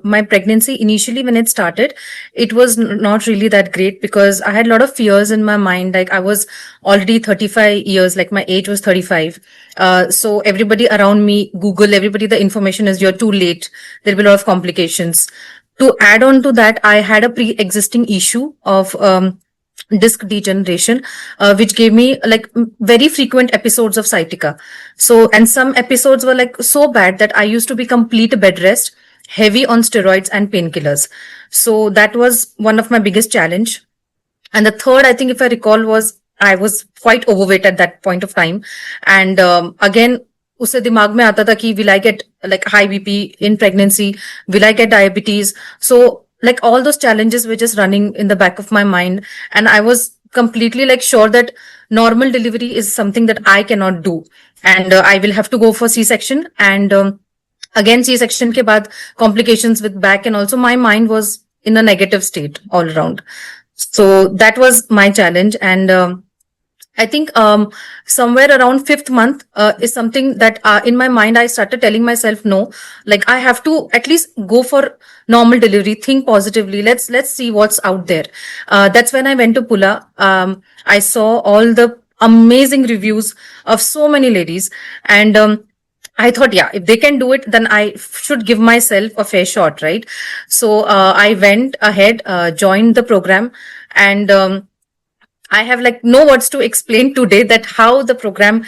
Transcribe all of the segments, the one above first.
My pregnancy initially, when it started, it was not really that great because I had a lot of fears in my mind. Like I was already 35 years, like my age was 35. So everybody around me, Google, everybody, the information is you're too late. There'll be a lot of complications. To add on to that, I had a pre-existing issue of disc degeneration, which gave me like very frequent episodes of sciatica. So, and some episodes were like so bad that I used to be complete bed rest, heavy on steroids and painkillers. So that was one of my biggest challenge. And the third, I think, if I recall, was I was quite overweight at that point of time. And again, उससे दिमाग में आता था कि will I get like high BP in pregnancy? Will I get diabetes? So like all those challenges were just running in the back of my mind. And I was completely like sure that normal delivery is something that I cannot do. And I will have to go for C-section. And again, C-section ke baad complications with back, and also my mind was in a negative state all around. So that was my challenge. And I think somewhere around 5th month is something that in my mind I started telling myself, no, like I have to at least go for normal delivery, think positively. Let's see what's out there. That's when I went to Pula. I saw all the amazing reviews of so many ladies, and I thought, yeah, if they can do it, then I should give myself a fair shot, right? So I went ahead, joined the program, and I have like no words to explain today that how the program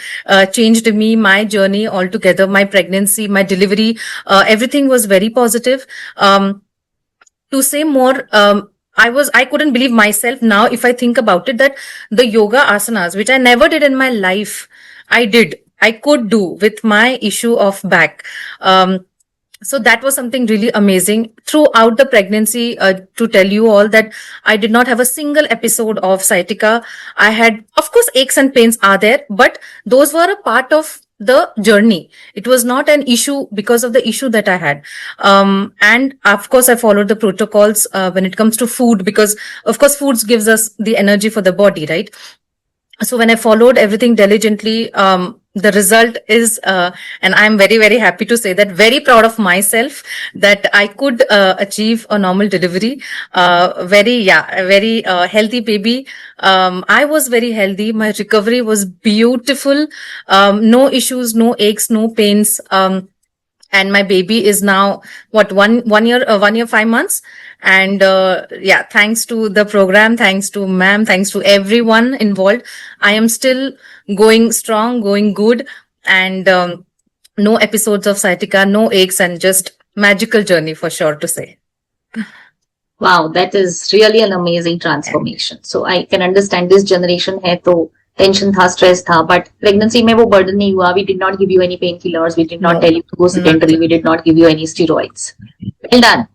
changed me, my journey altogether, my pregnancy, my delivery, everything was very positive. To say more, I couldn't believe myself now if I think about it, that the yoga asanas, which I never did in my life, I could do with my issue of back. So that was something really amazing throughout the pregnancy, to tell you all that I did not have a single episode of sciatica. I had, of course, aches and pains are there, but those were a part of the journey. It was not an issue because of the issue that I had. And of course, I followed the protocols when it comes to food, because of course, foods gives us the energy for the body, right? So when I followed everything diligently, the result is, and I'm very, very happy to say that, very proud of myself that I could achieve a normal delivery. Very healthy baby. I was very healthy. My recovery was beautiful. No issues, no aches, no pains. And my baby is now one year 5 months. And thanks to the program, thanks to ma'am, thanks to everyone involved, I am still going strong, going good, and no episodes of sciatica, no aches, and just magical journey for sure to say. Wow, that is really an amazing transformation. So I can understand this generation hai to tension tha, stress tha, but pregnancy mein wo burden nahi hua. We did not give you any painkillers. We did not tell you to go sedentary. We did not give you any steroids. Well done.